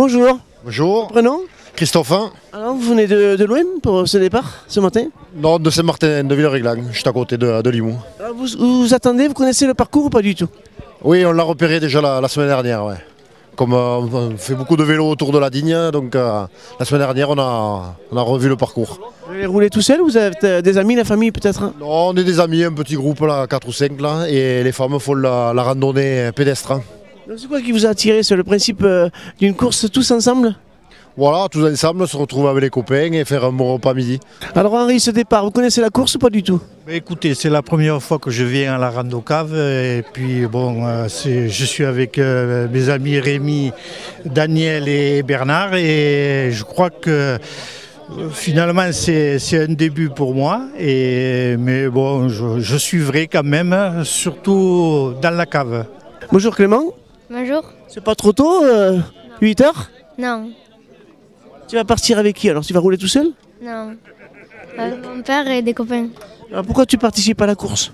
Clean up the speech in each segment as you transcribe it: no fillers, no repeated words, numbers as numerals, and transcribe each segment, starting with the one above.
Bonjour. Bonjour. Prénom? Christophin. Alors vous venez de loin pour ce départ ce matin? Non, de Saint-Martin, de Villers-Réglan, juste à côté de Limoux. Alors vous attendez, vous connaissez le parcours ou pas du tout? Oui, on l'a repéré déjà la semaine dernière. Ouais. Comme on fait beaucoup de vélo autour de la Digne, donc la semaine dernière on a revu le parcours. Vous allez rouler tout seul ou vous avez des amis, la famille peut-être? Non, on est des amis, un petit groupe là, 4 ou 5 là, et les femmes font la randonnée pédestre. C'est quoi qui vous a attiré? C'est le principe d'une course tous ensemble? Voilà, tous ensemble, se retrouver avec les copains et faire un bon repas midi. Alors Henri, ce départ, vous connaissez la course ou pas du tout? Écoutez, c'est la première fois que je viens à la Rando Cave et puis bon, je suis avec mes amis Rémi, Daniel et Bernard et je crois que finalement c'est un début pour moi, mais bon, je suivrai quand même, surtout dans la cave. Bonjour Clément. Bonjour. C'est pas trop tôt 8 heures? Non. Tu vas partir avec qui alors? Tu vas rouler tout seul? Non. Mon père et des copains. Alors pourquoi tu participes à la course?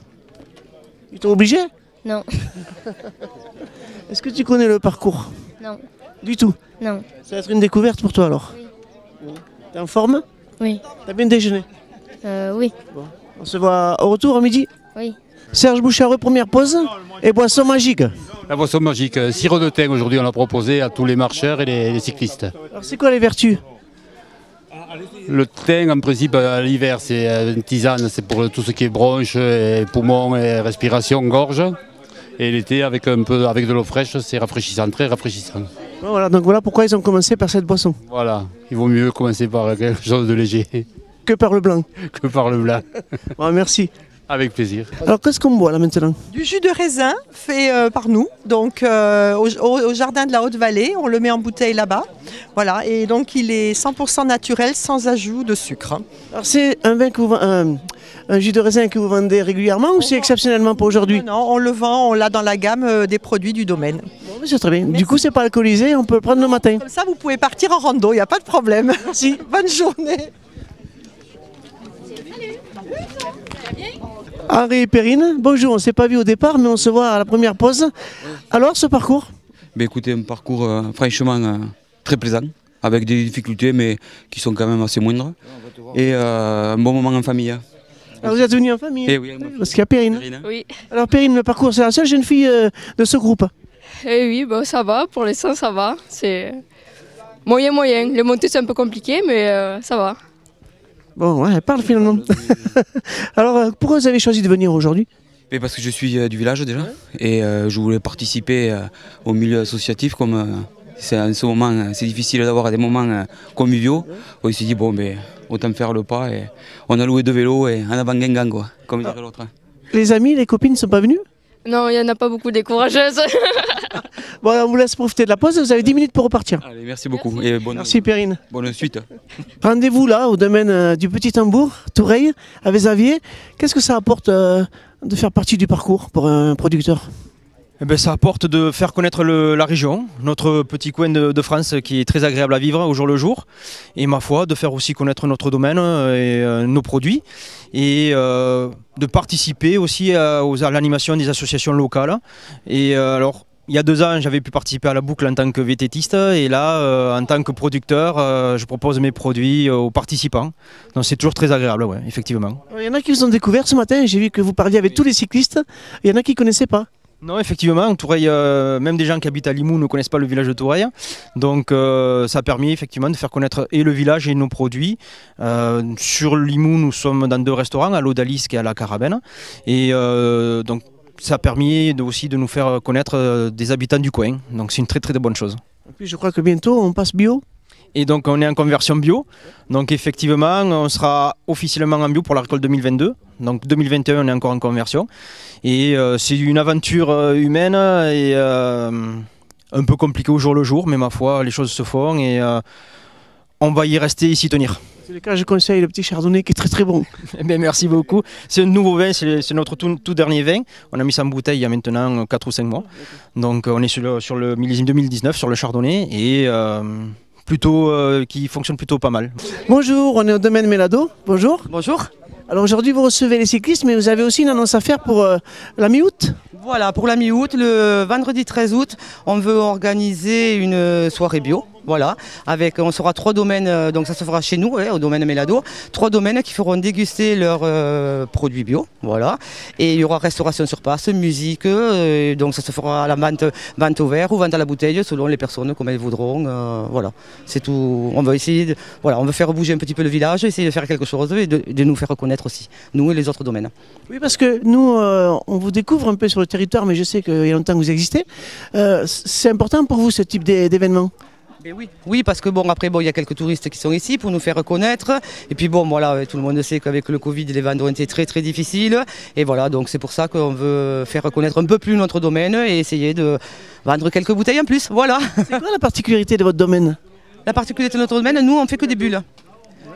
Ils t'ont obligé? Non. Est-ce que tu connais le parcours? Non. Du tout? Non. Ça va être une découverte pour toi alors? Oui. T'es en forme? Oui. T'as bien déjeuné? Oui. Bon. On se voit au retour à midi? Oui. Serge Bouchareux, première pause. Et boisson magique. La boisson magique, sirop de thym aujourd'hui on l'a proposé à tous les marcheurs et les cyclistes. Alors c'est quoi les vertus? Le thym en principe à l'hiver c'est une tisane, c'est pour tout ce qui est bronches, et poumons, et respiration, gorge. Et l'été avec de l'eau fraîche c'est rafraîchissant, très rafraîchissant. Voilà, donc voilà pourquoi ils ont commencé par cette boisson. Voilà, il vaut mieux commencer par quelque chose de léger Que par le blanc. que par le blanc. Bon, merci. Avec plaisir. Alors qu'est-ce qu'on boit là maintenant? Du jus de raisin fait par nous, donc au jardin de la Haute-Vallée, on le met en bouteille là-bas. Voilà, et donc il est 100% naturel, sans ajout de sucre. Alors c'est un vin que un jus de raisin que vous vendez régulièrement ou c'est exceptionnellement pour aujourd'hui? Non, on le vend, on l'a dans la gamme des produits du domaine. Bon, c'est très bien. Du coup c'est pas alcoolisé, on peut le prendre le matin. Comme ça vous pouvez partir en rando, il n'y a pas de problème. Merci. Bonne journée. Henri et Perrine, bonjour, on ne s'est pas vu au départ mais on se voit à la première pause. Alors ce parcours? Écoutez, un parcours franchement très plaisant, avec des difficultés mais qui sont quand même assez moindres. Et un bon moment en famille. Alors vous êtes venus en famille? Eh oui, parce qu'il y a Perrine. Oui. Alors Perrine, le parcours, c'est la seule jeune fille de ce groupe? Eh oui, bon, ça va, pour l'instant ça va. C'est moyen. Les montées c'est un peu compliqué mais ça va. Bon, ouais, elle parle finalement. Alors pourquoi vous avez choisi de venir aujourd'hui? Parce que je suis du village déjà et je voulais participer au milieu associatif comme c'est en ce moment c'est difficile d'avoir des moments conviviaux. On s'est dit bon autant faire le pas et on a loué 2 vélos et en avant Guingamp quoi, comme dirait l'autre. Les amis, les copines ne sont pas venus? Non, il n'y en a pas beaucoup des courageuses. Bon, alors on vous laisse profiter de la pause, vous avez 10 minutes pour repartir. Allez, merci beaucoup et Merci Perrine. bonne suite. Rendez-vous là au domaine du Petit Tambour, Toureil, à Vézavier. Qu'est-ce que ça apporte de faire partie du parcours pour un producteur? Ça apporte de faire connaître la région, notre petit coin de France qui est très agréable à vivre au jour le jour. Et ma foi, de faire aussi connaître notre domaine et nos produits. Et de participer aussi à l'animation des associations locales. Et alors, il y a 2 ans, j'avais pu participer à la boucle en tant que vététiste. Et là, en tant que producteur, je propose mes produits aux participants. Donc c'est toujours très agréable, ouais, effectivement. Il y en a qui vous ont découvert ce matin, j'ai vu que vous parliez avec tous les cyclistes. Il y en a qui ne connaissaient pas. Non, effectivement, Toureil, même des gens qui habitent à Limoux ne connaissent pas le village de Toureil. Donc ça a permis effectivement de faire connaître et le village et nos produits. Sur Limoux, nous sommes dans 2 restaurants, à l'Odalisque et à la Carabine. Et donc ça a permis aussi de nous faire connaître des habitants du coin. Donc c'est une très très bonne chose. Et puis je crois que bientôt on passe bio. Et donc on est en conversion bio. Donc effectivement, on sera officiellement en bio pour la récolte 2022. Donc 2021, on est encore en conversion. Et c'est une aventure humaine et un peu compliquée au jour le jour, mais ma foi, les choses se font et on va y rester et s'y tenir. C'est le cas, je conseille le petit chardonnay qui est très très bon. Merci beaucoup. C'est un nouveau vin, c'est notre tout dernier vin. On a mis ça en bouteille il y a maintenant 4 ou 5 mois. Donc on est sur le millésime 2019, sur le chardonnay. Et qui fonctionne plutôt pas mal. Bonjour, on est au domaine Mélado. Bonjour. Bonjour. Alors aujourd'hui vous recevez les cyclistes, mais vous avez aussi une annonce à faire pour la mi-août. Voilà, pour la mi-août, le vendredi 13 août, on veut organiser une soirée bio. Voilà, on sera 3 domaines, donc ça se fera chez nous, au domaine Mélado, 3 domaines qui feront déguster leurs produits bio, voilà. Et il y aura restauration sur place, musique, donc ça se fera à la vente au verre ou vente à la bouteille, selon les personnes comme elles voudront, voilà. C'est tout, on va essayer, on veut faire bouger un petit peu le village, essayer de faire quelque chose et de nous faire reconnaître aussi, nous et les autres domaines. Oui, parce que nous, on vous découvre un peu sur le territoire, mais je sais qu'il y a longtemps que vous existez. C'est important pour vous ce type d'événement? Oui, parce que après il y a quelques touristes qui sont ici pour nous faire connaître. Et puis voilà, tout le monde sait qu'avec le Covid, les ventes ont été très très difficiles. Et voilà, donc c'est pour ça qu'on veut faire connaître un peu plus notre domaine et essayer de vendre quelques bouteilles en plus. Voilà. C'est quoi la particularité de votre domaine? La particularité de notre domaine, nous on fait que des bulles.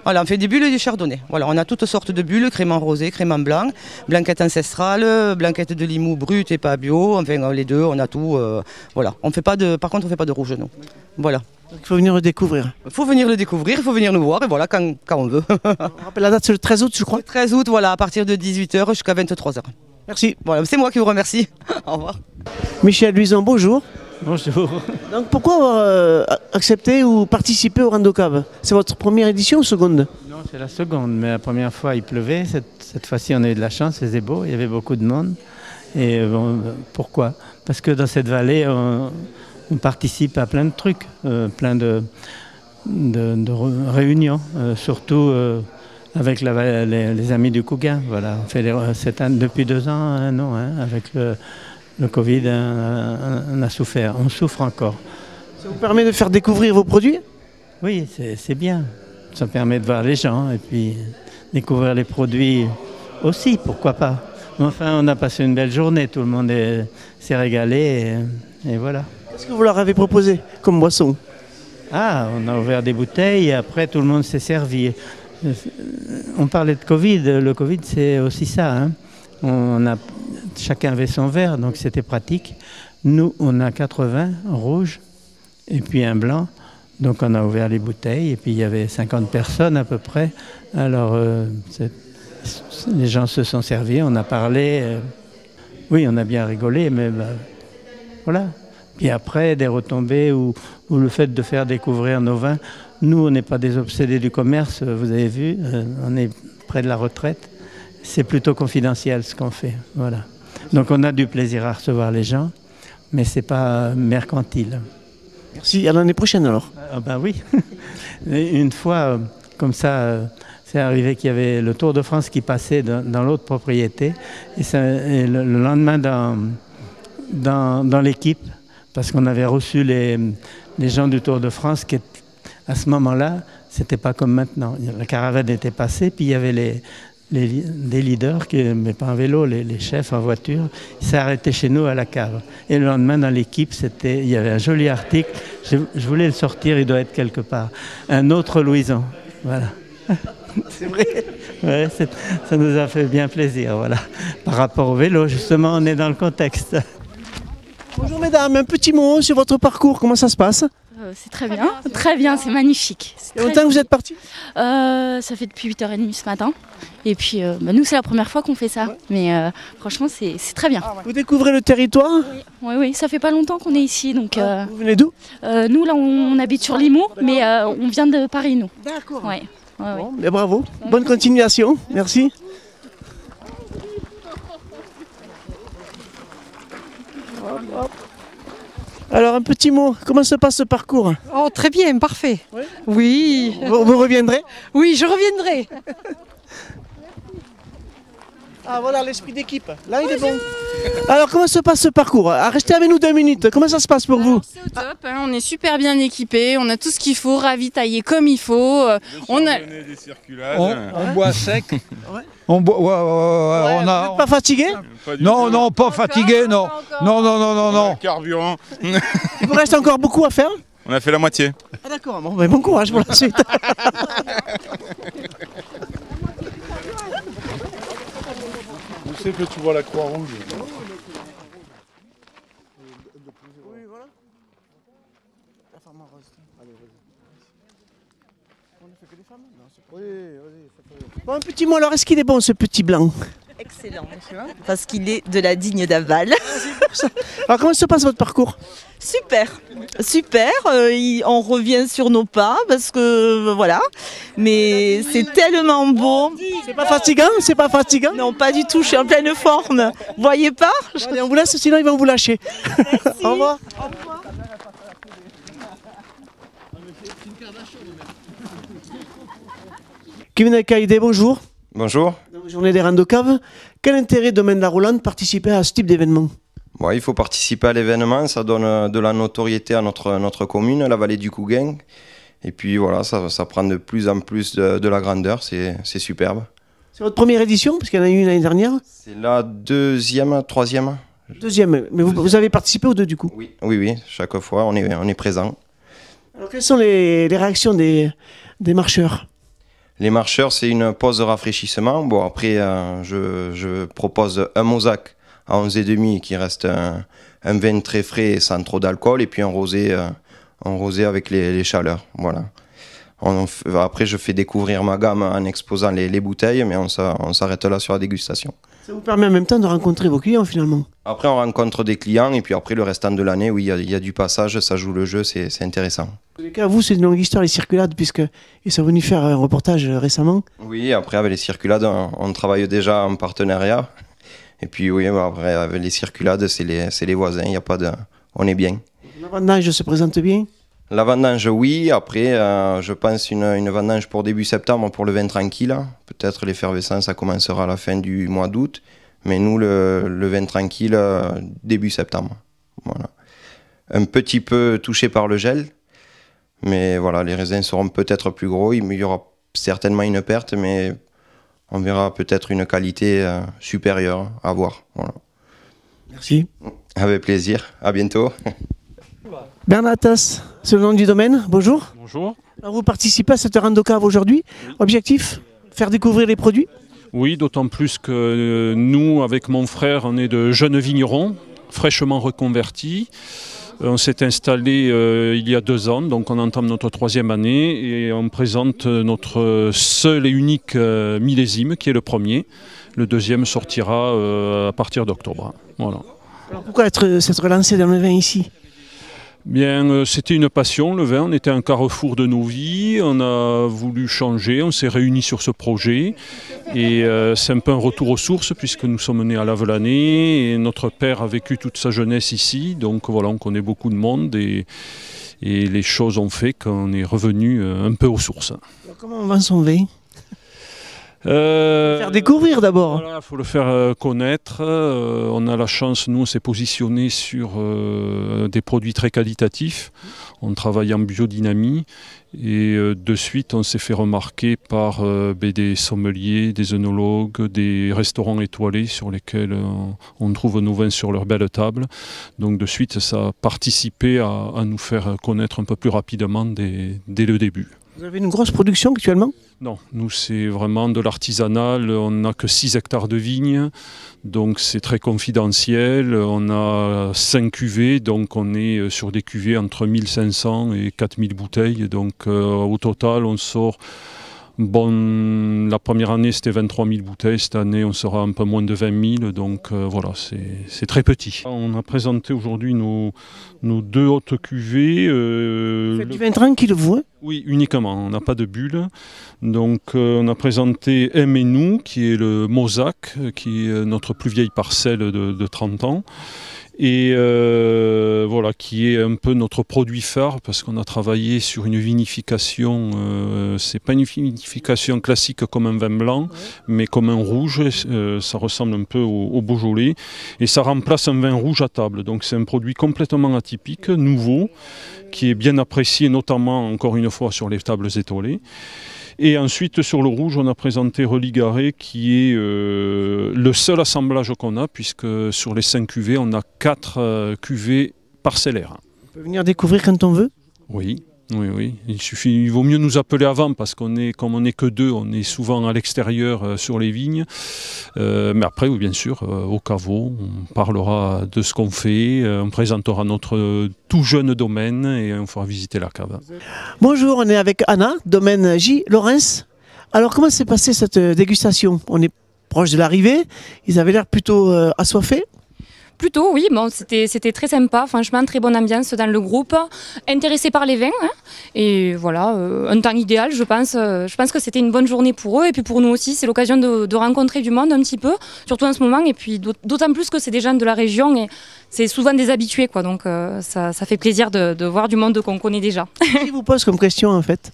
Voilà, on fait des bulles et du chardonnay. Voilà, on a toutes sortes de bulles, crémant rosé, crémant blanc, blanquette ancestrale, blanquette de Limoux brute et pas bio. Enfin les deux, on a tout. Voilà, par contre on ne fait pas de rouge, non. Voilà. Donc, il faut venir le découvrir. Il faut venir le découvrir, il faut venir nous voir et voilà quand on veut. On rappelle la date, c'est le 13 août je crois. Le 13 août, voilà, à partir de 18h jusqu'à 23h. Merci. Voilà, c'est moi qui vous remercie. Au revoir. Michel Luison, bonjour. Bonjour. Donc pourquoi avoir accepté ou participé au Rando Cave? C'est votre première édition ou seconde? Non, c'est la seconde, mais la première fois il pleuvait. Cette fois-ci on a eu de la chance, il faisait beau, il y avait beaucoup de monde. Et pourquoi? Parce que dans cette vallée, on participe à plein de trucs, plein de réunions, surtout avec les amis du Cougain. Voilà, on fait depuis 2 ans, 1 an, avec le Covid, on a souffert, on souffre encore. Ça vous permet de faire découvrir vos produits? Oui, c'est bien. Ça permet de voir les gens et puis découvrir les produits aussi, pourquoi pas. Enfin, on a passé une belle journée, tout le monde s'est régalé et voilà. Qu'est-ce que vous leur avez proposé comme boisson? Ah, on a ouvert des bouteilles et après tout le monde s'est servi. On parlait de Covid, le Covid c'est aussi ça. Chacun avait son verre, donc c'était pratique. Nous, on a 80 rouges et puis un blanc. Donc on a ouvert les bouteilles et puis il y avait 50 personnes à peu près. Alors les gens se sont servis, on a parlé. Oui, on a bien rigolé, mais voilà. Puis après, des retombées ou le fait de faire découvrir nos vins. Nous, on n'est pas des obsédés du commerce, vous avez vu, on est près de la retraite. C'est plutôt confidentiel ce qu'on fait, voilà. Donc on a du plaisir à recevoir les gens, mais ce n'est pas mercantile. Merci, à l'année prochaine alors. Ah ben oui. Une fois, comme ça, c'est arrivé qu'il y avait le Tour de France qui passait dans l'autre propriété. Et le lendemain, dans l'équipe, parce qu'on avait reçu les gens du Tour de France, qui à ce moment-là, c'était pas comme maintenant. La caravane était passée, puis il y avait des leaders, mais pas en vélo, les chefs en voiture, ils s'arrêtaient chez nous à la cave. Et le lendemain, dans l'équipe, il y avait un joli article, je voulais le sortir, il doit être quelque part. Un autre Louison, voilà. C'est vrai. Ouais, ça nous a fait bien plaisir, voilà. Par rapport au vélo, justement, on est dans le contexte. Bonjour mesdames, un petit mot sur votre parcours, comment ça se passe? C'est très bien, c'est magnifique. Il y a longtemps que vous êtes partis? Ça fait depuis 8h30 ce matin. Et puis nous c'est la première fois qu'on fait ça. Mais franchement c'est très bien. Vous découvrez le territoire? Oui, ça fait pas longtemps qu'on est ici. Donc, vous venez d'où? Nous là on habite sur Limoux, mais on vient de Paris nous. D'accord. Ouais. Bon, mais bravo, bonne continuation, merci. Alors un petit mot, comment se passe ce parcours? Oh très bien, parfait. Oui. Vous reviendrez? Oui, je reviendrai. Ah voilà l'esprit d'équipe, là il est bon. Alors comment se passe ce parcours? Restez avec nous 2 minutes, comment ça se passe pour vous? C'est au top, on est super bien équipés, on a tout ce qu'il faut, ravitaillé comme il faut. On a des circulages. On boit sec. On boit, on a. Vous n'êtes pas fatigué? Non, pas fatigué, non. Non. Carburant. Il vous reste encore beaucoup à faire? On a fait la moitié. Ah d'accord, bon courage pour la suite. Où c'est que tu vois la croix rouge? Oui, voilà. La femme en rose. Allez, vas-y. On ne fait que des femmes? Non, c'est pas... Oui, vas-y. Bon, un petit mot alors, est-ce qu'il est bon ce petit blanc? excellent, parce qu'il est de la Digne d'Aval. Alors comment se passe votre parcours? Super, super, on revient sur nos pas parce que voilà, mais c'est tellement beau. C'est pas fatigant? C'est pas fatigant? Non, pas du tout, je suis en pleine forme. Vous voyez pas? Allez, on vous laisse, sinon ils vont vous lâcher. Au revoir. Kevin Kaïdé, bonjour. Bonjour. Dans la journée des randocaves, quel intérêt Domaine La Rolande de participer à ce type d'événement? Bon, il faut participer à l'événement, ça donne de la notoriété à notre commune, la vallée du Cougain. Et puis voilà, ça prend de plus en plus de la grandeur, c'est superbe. C'est votre première édition, parce qu'il y en a eu une l'année dernière? C'est la deuxième, troisième. Deuxième, mais vous avez participé aux deux du coup? Oui, chaque fois on est présent. Alors quelles sont les réactions des marcheurs? Les marcheurs, c'est une pause de rafraîchissement. Bon, après, je propose un mosaque à 11,5 qui reste un vin très frais et sans trop d'alcool, et puis un rosé avec les chaleurs. Voilà. Après, je fais découvrir ma gamme en exposant les bouteilles, mais on s'arrête là sur la dégustation. Ça vous permet en même temps de rencontrer vos clients finalement? Après, on rencontre des clients, et puis après, le restant de l'année, oui, il y a du passage, ça joue le jeu, c'est intéressant. En tous les cas, vous, c'est une longue histoire, les circulades, puisqu'ils sont venus faire un reportage récemment. Oui, après, avec les circulades, on travaille déjà en partenariat. Et puis, oui, après, avec les circulades, c'est les voisins, il y a pas de... on est bien. La vendange se présente bien? La vendange, oui. Après, je pense une vendange pour début septembre pour le vin tranquille. Peut-être l'effervescence, ça commencera à la fin du mois d'août. Mais nous, le vin tranquille, début septembre. Voilà. Un petit peu touché par le gel. Mais voilà, les raisins seront peut-être plus gros. Il y aura certainement une perte, mais on verra peut-être une qualité supérieure à voir. Voilà. Merci. Avec plaisir. À bientôt. Bernard Tass, c'est le nom du domaine. Bonjour. Bonjour. Alors vous participez à cette randocave aujourd'hui. Objectif, faire découvrir les produits? Oui, d'autant plus que nous, avec mon frère, on est de jeunes vignerons, fraîchement reconvertis. On s'est installé il y a 2 ans, donc on entame notre 3e année et on présente notre seul et unique millésime qui est le premier. Le deuxième sortira à partir d'octobre. Voilà. Alors pourquoi s'être relancé dans le vin ici? Bien, c'était une passion, le vin. On était un carrefour de nos vies. On a voulu changer. On s'est réunis sur ce projet. Et c'est un peu un retour aux sources puisque nous sommes nés à Lavelanet et notre père a vécu toute sa jeunesse ici. Donc voilà, on connaît beaucoup de monde et les choses ont fait qu'on est revenu un peu aux sources. Alors comment on vend son vin? Faire découvrir d'abord. Voilà, il faut le faire connaître. On a la chance, nous on s'est positionné sur des produits très qualitatifs. On travaille en biodynamie et de suite on s'est fait remarquer par des sommeliers, des œnologues, des restaurants étoilés sur lesquels on trouve nos vins sur leur belle table. Donc de suite ça a participé à nous faire connaître un peu plus rapidement dès le début. Vous avez une grosse production actuellement? Non, nous c'est vraiment de l'artisanal, on n'a que 6 hectares de vignes, donc c'est très confidentiel, on a 5 cuvées, donc on est sur des cuvées entre 1500 et 4000 bouteilles, donc au total on sort, bon, la première année c'était 23 000 bouteilles, cette année on sera un peu moins de 20 000, donc voilà, c'est très petit. On a présenté aujourd'hui nos 2 hautes cuvées. Vous faites du vin tranquille, vous, hein? Oui, uniquement, on n'a pas de bulles. Donc on a présenté M et nous, qui est le Mosaque, qui est notre plus vieille parcelle de 30 ans. Et voilà, qui est un peu notre produit phare, parce qu'on a travaillé sur une vinification, c'est pas une vinification classique comme un vin blanc, mais comme un rouge, ça ressemble un peu au Beaujolais, et ça remplace un vin rouge à table. Donc c'est un produit complètement atypique, nouveau, qui est bien apprécié, notamment, encore une fois, sur les tables étoilées. Et ensuite, sur le rouge, on a présenté Religaré, qui est le seul assemblage qu'on a, puisque sur les 5 cuvées, on a 4 cuvées parcellaires. On peut venir découvrir quand on veut? Oui. Il vaut mieux nous appeler avant, parce comme on n'est que 2, on est souvent à l'extérieur sur les vignes. Mais après, oui, bien sûr, au caveau, on parlera de ce qu'on fait, on présentera notre tout jeune domaine et on fera visiter la cave. Bonjour, on est avec Anna, domaine J. Laurens. Alors comment s'est passée cette dégustation? On est proche de l'arrivée. Ils avaient l'air plutôt assoiffés. Plutôt, oui, bon, c'était très sympa, franchement, très bonne ambiance dans le groupe, intéressés par les vins, hein, et voilà, un temps idéal, je pense que c'était une bonne journée pour eux, et puis pour nous aussi, c'est l'occasion de rencontrer du monde un petit peu, surtout en ce moment, et puis d'autant plus que c'est des gens de la région, et c'est souvent des habitués, quoi, donc ça fait plaisir de voir du monde qu'on connaît déjà. Qui vous pose comme question, en fait ?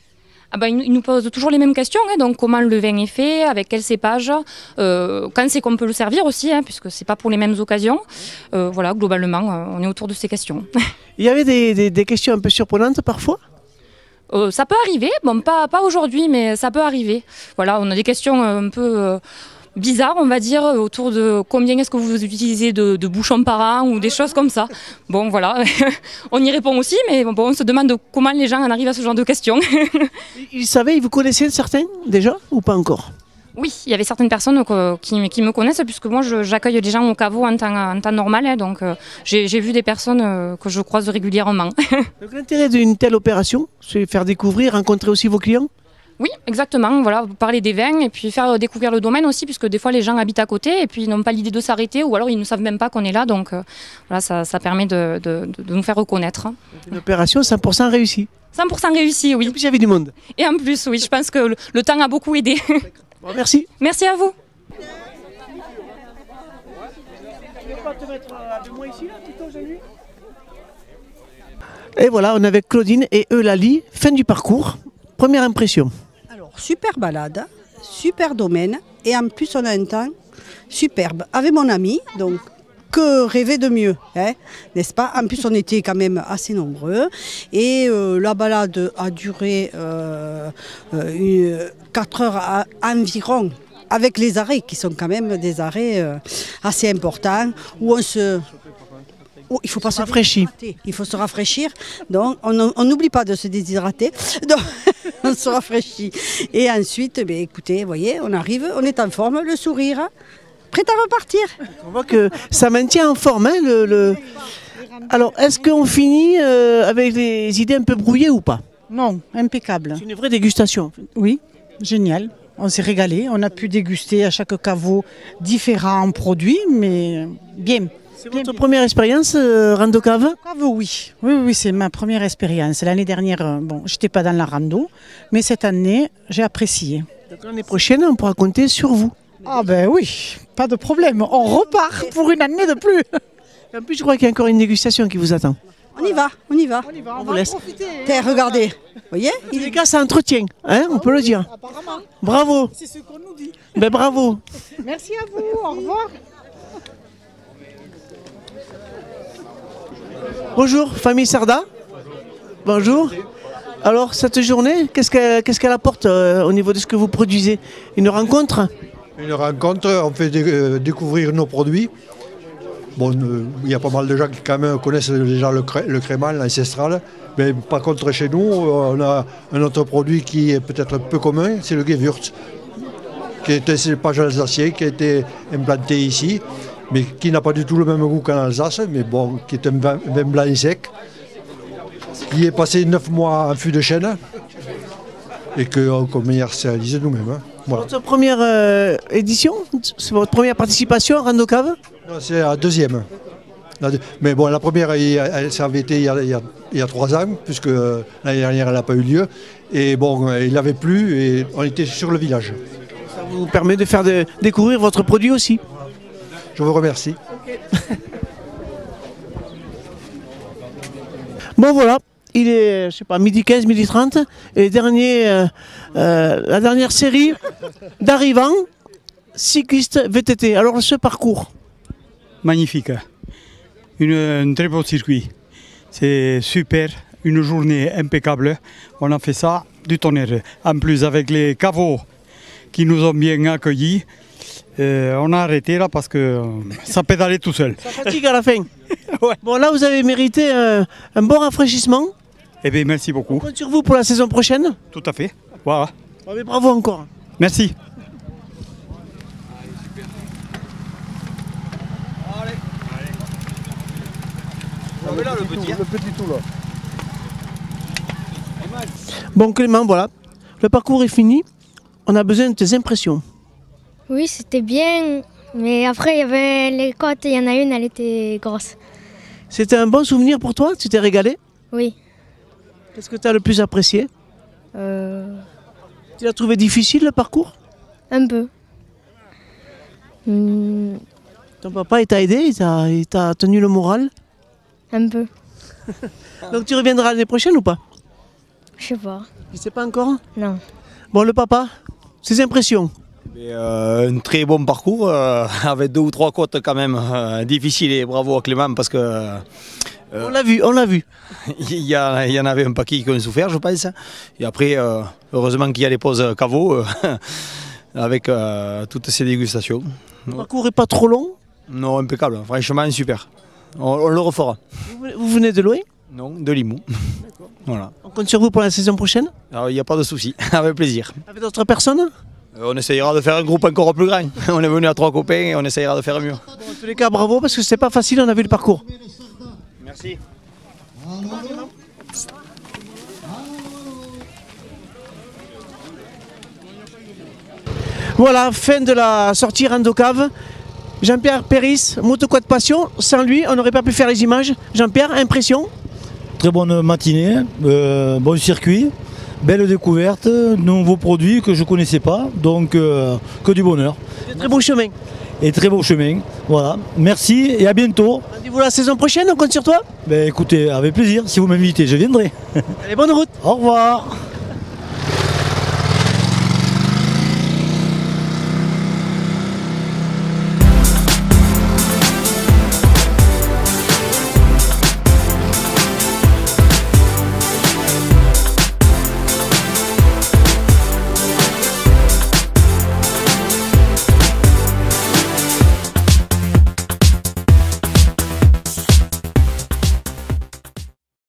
Ah ben, ils nous posent toujours les mêmes questions, hein, donc comment le vin est fait, avec quel cépage, quand c'est qu'on peut le servir aussi, hein, puisque c'est pas pour les mêmes occasions. Voilà, globalement, on est autour de ces questions. Il y avait des questions un peu surprenantes parfois ? Ça peut arriver, bon pas aujourd'hui, mais ça peut arriver. Voilà, on a des questions un peu bizarres, on va dire, autour de combien est-ce que vous utilisez de bouchons par an ou des choses comme ça. Bon voilà, on y répond aussi, mais bon, on se demande comment les gens en arrivent à ce genre de questions. Ils savaient, ils vous connaissaient certains déjà ou pas encore ? Oui, il y avait certaines personnes qui me connaissent, puisque moi j'accueille des gens au caveau en temps normal, hein, donc j'ai vu des personnes que je croise régulièrement. Donc l'intérêt d'une telle opération, c'est faire découvrir, rencontrer aussi vos clients ? Oui, exactement, voilà, parler des vins et puis faire découvrir le domaine aussi, puisque des fois les gens habitent à côté et puis ils n'ont pas l'idée de s'arrêter ou alors ils ne savent même pas qu'on est là, donc voilà, ça permet de nous faire reconnaître. Une opération 100% réussie. 100% réussie, oui. Et puis il y avait du monde. Et en plus, oui, je pense que le temps a beaucoup aidé. Bon, merci. Merci à vous. Et voilà, on est avec Claudine et Eulalie, fin du parcours. Première impression. Alors, super balade, super domaine, et en plus on a un temps superbe. Avec mon ami, donc que rêver de mieux, hein, n'est-ce pas? En plus on était quand même assez nombreux, et la balade a duré 4 heures environ, avec les arrêts qui sont quand même des arrêts assez importants, où on se... il faut pas se rafraîchir. Il faut se rafraîchir. Donc, on n'oublie pas de se déshydrater. Donc, on se rafraîchit. Et ensuite, écoutez, vous voyez, on arrive, on est en forme, le sourire, prêt à repartir. On voit que ça maintient en forme. Hein, Alors, est-ce qu'on finit avec des idées un peu brouillées ou pas? Non, impeccable. C'est une vraie dégustation. Oui, génial. On s'est régalé. On a pu déguster à chaque caveau différents produits, mais bien. C'est votre première expérience rando cave? Oui, c'est ma première expérience. L'année dernière, je n'étais pas dans la rando, mais cette année, j'ai apprécié. Donc l'année prochaine, on pourra compter sur vous. Ah ben oui, pas de problème. On repart pour une année de plus. En plus, je crois qu'il y a encore une dégustation qui vous attend. On y va. On vous laisse. Regardez, vous voyez, il les gars, ça entretient, hein, on peut le dire. Apparemment. Bravo. C'est ce qu'on nous dit. Ben bravo. Merci à vous, au revoir. Bonjour, famille Sarda. Bonjour. Alors, cette journée, qu'est-ce qu'elle apporte au niveau de ce que vous produisez? Une rencontre? Une rencontre, on fait découvrir nos produits. Bon, il y a pas mal de gens qui quand même connaissent déjà le crémal, l'ancestral. Mais par contre, chez nous, on a un autre produit qui est peut-être un peu commun, c'est le Gewürz, qui est un cépage alsacien qui a été implanté ici, mais qui n'a pas du tout le même goût qu'en Alsace, mais bon, qui est un vin blanc et sec, qui est passé 9 mois en fût de chêne et qu'on commercialise nous-mêmes. Hein. Voilà. Votre première édition? C'est votre première participation à Rando Cave? Non, c'est la deuxième. Mais bon, la première, ça avait été il y a 3 ans, puisque l'année dernière, elle n'a pas eu lieu. Et bon, il n'avait plu et on était sur le village. Ça vous permet de faire découvrir votre produit aussi. Je vous remercie. Okay. Bon voilà, il est, je sais pas, midi 15, midi 30, et la dernière série d'arrivants cyclistes VTT. Alors ce parcours? Magnifique, un très beau circuit, c'est super, une journée impeccable, on a fait ça du tonnerre. En plus avec les caveaux qui nous ont bien accueillis, on a arrêté là parce que ça pédalait tout seul. Ça fatigue à la fin. Ouais. Bon là vous avez mérité un bon rafraîchissement. Eh bien merci beaucoup. On compte sur vous pour la saison prochaine. Tout à fait, voilà. Oh, mais bravo encore. Merci. Là, le petit tout là. Bon Clément, voilà, le parcours est fini. On a besoin de tes impressions. Oui, c'était bien, mais après il y avait les côtes, il y en a une, elle était grosse. C'était un bon souvenir pour toi? Tu t'es régalé? Oui. Qu'est-ce que tu as le plus apprécié? Tu l'as trouvé difficile le parcours? Un peu. Ton papa il t'a aidé, il t'a tenu le moral? Un peu. Donc tu reviendras l'année prochaine ou pas? Je sais pas. Tu sais pas encore? Non. Bon, le papa, ses impressions? Un très bon parcours, avec 2 ou 3 côtes quand même difficiles, et bravo à Clément parce que... on l'a vu, on l'a vu. Il y en avait un paquet qui ont souffert, je pense. Et après, heureusement qu'il y a les pauses caveaux avec toutes ces dégustations. Le parcours n'est pas trop long? Non, impeccable, franchement super. On le refera. Vous venez de loin? Non, de Limoux. Voilà. On compte sur vous pour la saison prochaine? Alors, il n'y a pas de souci, avec plaisir. Avec d'autres personnes? On essayera de faire un groupe encore plus grand. On est venu à 3 copains et on essayera de faire mieux. Bon, en tous les cas, bravo parce que c'est pas facile, on a vu le parcours. Merci. Voilà, fin de la sortie Randocave. Jean-Pierre Péris, Motoquad Passion. Sans lui, on n'aurait pas pu faire les images. Jean-Pierre, impression? Très bonne matinée, bon circuit, belle découverte, nouveaux produits que je ne connaissais pas, donc que du bonheur. Et très beau chemin. Et très beau chemin, voilà. Merci et à bientôt. Rendez-vous la saison prochaine, on compte sur toi? Ben, écoutez, avec plaisir, si vous m'invitez, je viendrai. Allez, bonne route. Au revoir.